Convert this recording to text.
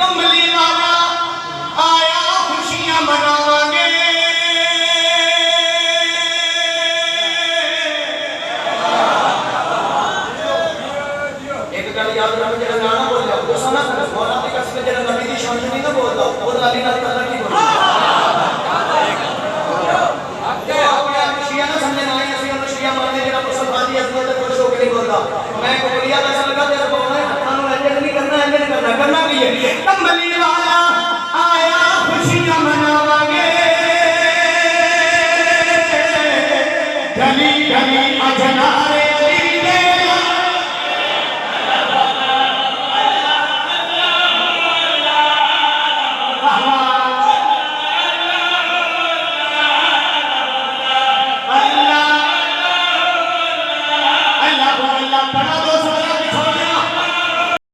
कमली वाला आया खुशियां मनावांगे। एक गल याद रखो, जरा गाना बोल जाओ तो सुना करो, मौला की कसम जरा नबी दी शान नहीं ना बोलदा और अली नाल कदर की बोलदा। आके अपने शिया ना समझे ना, ऐसे उन शिया मानने जरा मुसलमान दी अजमत खुश होकर नहीं बोलदा। मैं कोलिया दा सदका दे